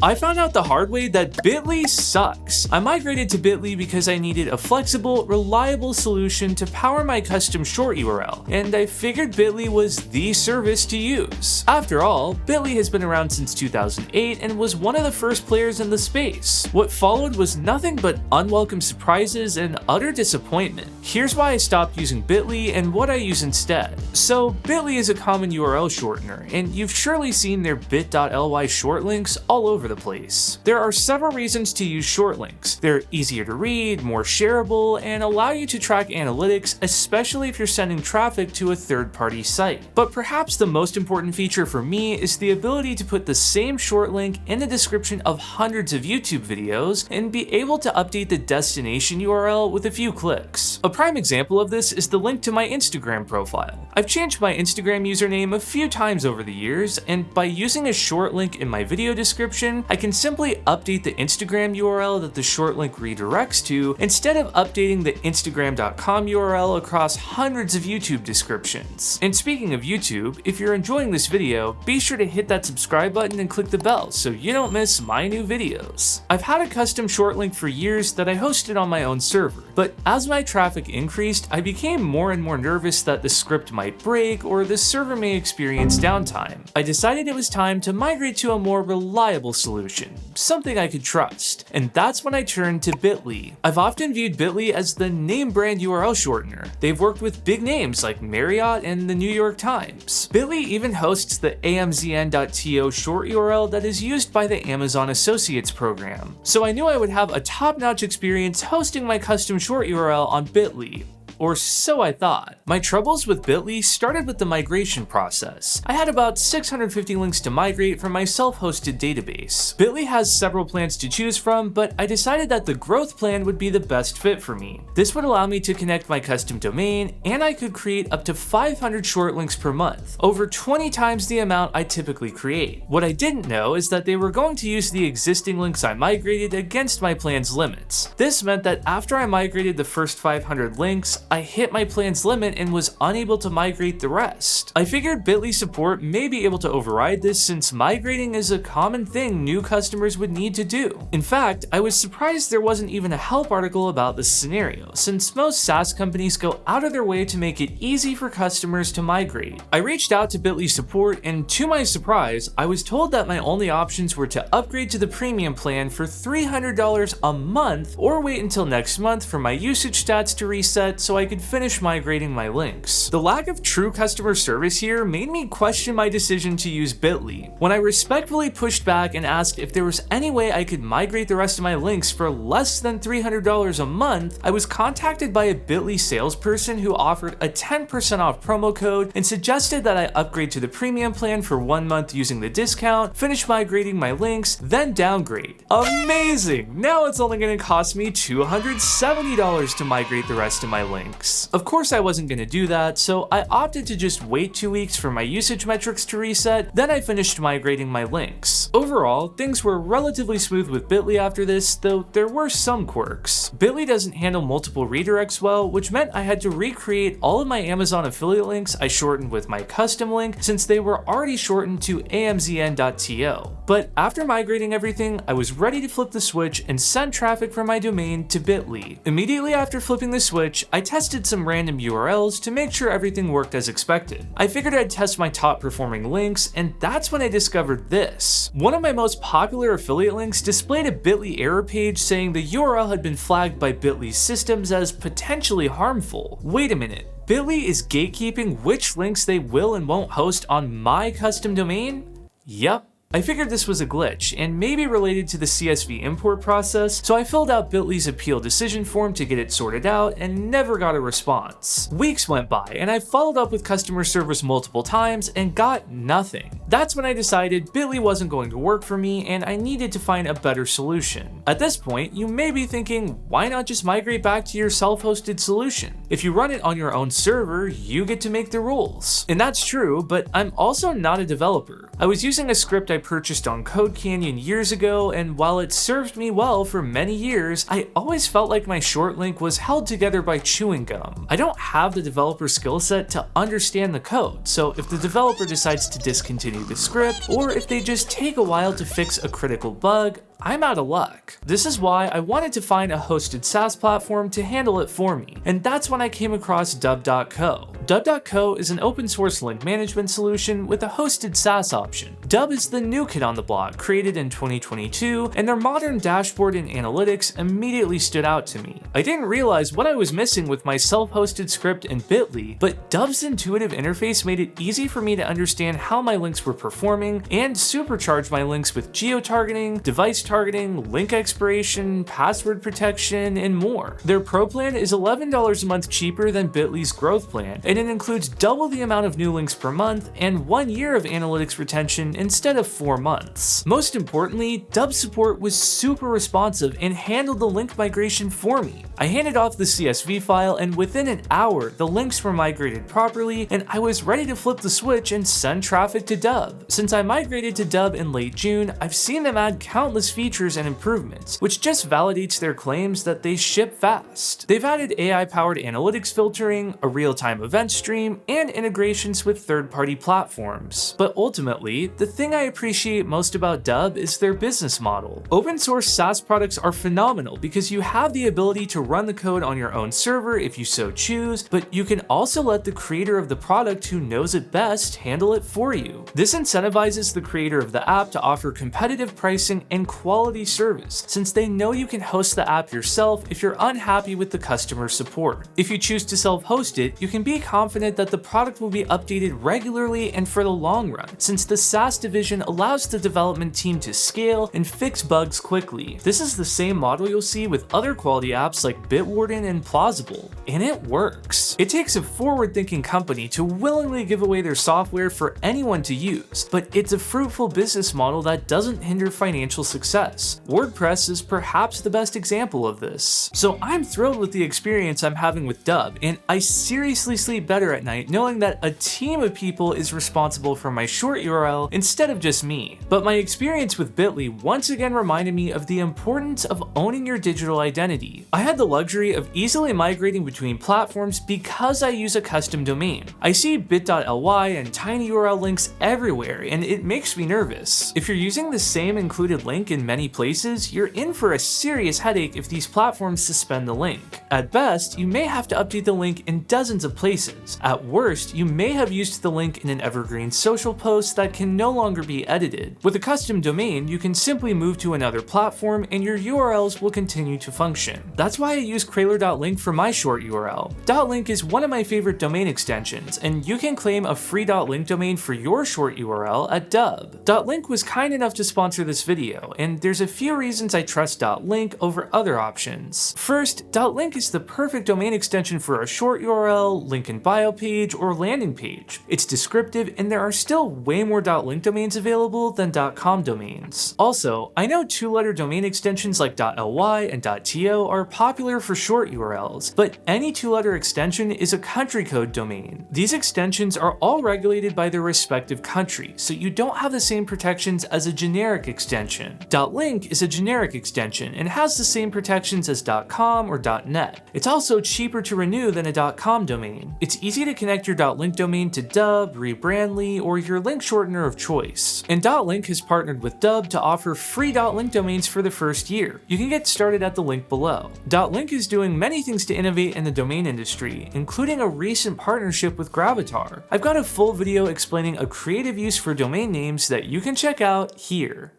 I found out the hard way that Bitly sucks. I migrated to Bitly because I needed a flexible, reliable solution to power my custom short URL, and I figured Bitly was the service to use. After all, Bitly has been around since 2008 and was one of the first players in the space. What followed was nothing but unwelcome surprises and utter disappointment. Here's why I stopped using Bitly and what I use instead. So, Bitly is a common URL shortener, and you've surely seen their bit.ly short links all over the place. There are several reasons to use short links. They're easier to read, more shareable, and allow you to track analytics, especially if you're sending traffic to a third-party site. But perhaps the most important feature for me is the ability to put the same short link in the description of hundreds of YouTube videos and be able to update the destination URL with a few clicks. A prime example of this is the link to my Instagram profile. I've changed my Instagram username a few times over the years, and by using a short link in my video description, I can simply update the Instagram URL that the short link redirects to instead of updating the Instagram.com URL across hundreds of YouTube descriptions. And speaking of YouTube, if you're enjoying this video, be sure to hit that subscribe button and click the bell so you don't miss my new videos. I've had a custom short link for years that I hosted on my own server, but as my traffic increased, I became more and more nervous that the script might break or the server may experience downtime. I decided it was time to migrate to a more reliable solution, something I could trust, and that's when I turned to Bitly. I've often viewed Bitly as the name brand URL shortener. They've worked with big names like Marriott and the New York Times. Bitly even hosts the amzn.to short URL that is used by the Amazon Associates program. So I knew I would have a top-notch experience hosting my custom short URL on Bitly. Or so I thought. My troubles with Bitly started with the migration process. I had about 650 links to migrate from my self-hosted database. Bitly has several plans to choose from, but I decided that the growth plan would be the best fit for me. This would allow me to connect my custom domain, and I could create up to 500 short links per month, over 20 times the amount I typically create. What I didn't know is that they were going to use the existing links I migrated against my plan's limits. This meant that after I migrated the first 500 links, I hit my plan's limit and was unable to migrate the rest. I figured Bitly support may be able to override this since migrating is a common thing new customers would need to do. In fact, I was surprised there wasn't even a help article about this scenario, since most SaaS companies go out of their way to make it easy for customers to migrate. I reached out to Bitly support, and to my surprise, I was told that my only options were to upgrade to the premium plan for $300 a month or wait until next month for my usage stats to reset so I could finish migrating my links. The lack of true customer service here made me question my decision to use Bitly. When I respectfully pushed back and asked if there was any way I could migrate the rest of my links for less than $300 a month, I was contacted by a Bitly salesperson who offered a 10% off promo code and suggested that I upgrade to the premium plan for 1 month using the discount, finish migrating my links, then downgrade. Amazing! Now it's only going to cost me $270 to migrate the rest of my links. Of course I wasn't going to do that, so I opted to just wait 2 weeks for my usage metrics to reset, then I finished migrating my links. Overall, things were relatively smooth with Bitly after this, though there were some quirks. Bitly doesn't handle multiple redirects well, which meant I had to recreate all of my Amazon affiliate links I shortened with my custom link since they were already shortened to amzn.to. But after migrating everything, I was ready to flip the switch and send traffic from my domain to Bitly. Immediately after flipping the switch, I tested some random URLs to make sure everything worked as expected. I figured I'd test my top performing links, and that's when I discovered this. One of my most popular affiliate links displayed a Bitly error page saying the URL had been flagged by Bitly's systems as potentially harmful. Wait a minute. Bitly is gatekeeping which links they will and won't host on my custom domain? Yep. I figured this was a glitch, and maybe related to the CSV import process, so I filled out Bitly's appeal decision form to get it sorted out and never got a response. Weeks went by, and I followed up with customer service multiple times and got nothing. That's when I decided Bitly wasn't going to work for me and I needed to find a better solution. At this point, you may be thinking, why not just migrate back to your self-hosted solution? If you run it on your own server, you get to make the rules. And that's true, but I'm also not a developer. I was using a script I I purchased on Code Canyon years ago, and while it served me well for many years, I always felt like my short link was held together by chewing gum. I don't have the developer skill set to understand the code, so if the developer decides to discontinue the script, or if they just take a while to fix a critical bug, I'm out of luck. This is why I wanted to find a hosted SaaS platform to handle it for me, and that's when I came across Dub.co. Dub.co is an open source link management solution with a hosted SaaS option. Dub is the new kid on the block, created in 2022, and their modern dashboard and analytics immediately stood out to me. I didn't realize what I was missing with my self-hosted script in Bitly, but Dub's intuitive interface made it easy for me to understand how my links were performing and supercharge my links with geo-targeting, device targeting, link expiration, password protection, and more. Their Pro plan is $11 a month cheaper than Bitly's Growth plan, and it includes double the amount of new links per month and 1 year of analytics retention instead of 4 months. Most importantly, Dub support was super responsive and handled the link migration for me. I handed off the CSV file, and within an hour, the links were migrated properly, and I was ready to flip the switch and send traffic to Dub. Since I migrated to Dub in late June, I've seen them add countless features and improvements, which just validates their claims that they ship fast. They've added AI-powered analytics filtering, a real-time event stream, and integrations with third-party platforms. But ultimately, the thing I appreciate most about Dub is their business model. Open source SaaS products are phenomenal because you have the ability to run the code on your own server if you so choose, but you can also let the creator of the product who knows it best handle it for you. This incentivizes the creator of the app to offer competitive pricing and quality service, since they know you can host the app yourself if you're unhappy with the customer support. If you choose to self-host it, you can be confident that the product will be updated regularly and for the long run, since the SaaS division allows the development team to scale and fix bugs quickly. This is the same model you'll see with other quality apps like Bitwarden and Plausible, and it works. It takes a forward-thinking company to willingly give away their software for anyone to use, but it's a fruitful business model that doesn't hinder financial success. WordPress is perhaps the best example of this. So I'm thrilled with the experience I'm having with Dub, and I seriously sleep better at night knowing that a team of people is responsible for my short URL instead of just me. But my experience with Bitly once again reminded me of the importance of owning your digital identity. I had the luxury of easily migrating between platforms because I use a custom domain. I see bit.ly and tinyurl links everywhere, and it makes me nervous. If you're using the same included link in many places, you're in for a serious headache if these platforms suspend the link. At best, you may have to update the link in dozens of places. At worst, you may have used the link in an evergreen social post that can no longer be edited. With a custom domain, you can simply move to another platform and your URLs will continue to function. That's why I use Krailer.link for my short URL. .link is one of my favorite domain extensions, and you can claim a free .link domain for your short URL at Dub. .link was kind enough to sponsor this video, and there's a few reasons I trust .link over other options. First, .link is the perfect domain extension for a short URL, link in bio page, or landing page. It's descriptive, and there are still way more .link domains available than .com domains. Also, I know two-letter domain extensions like .ly and .to are popular for short URLs, but any two-letter extension is a country code domain. These extensions are all regulated by their respective country, so you don't have the same protections as a generic extension. .link is a generic extension and has the same protections as .com or .net. It's also cheaper to renew than a .com domain. It's easy to connect your .link domain to Dub, Rebrandly, or your link shortener of choice. And .link has partnered with Dub to offer free .link domains for the first year. You can get started at the link below. .link is doing many things to innovate in the domain industry, including a recent partnership with Gravatar. I've got a full video explaining a creative use for domain names that you can check out here.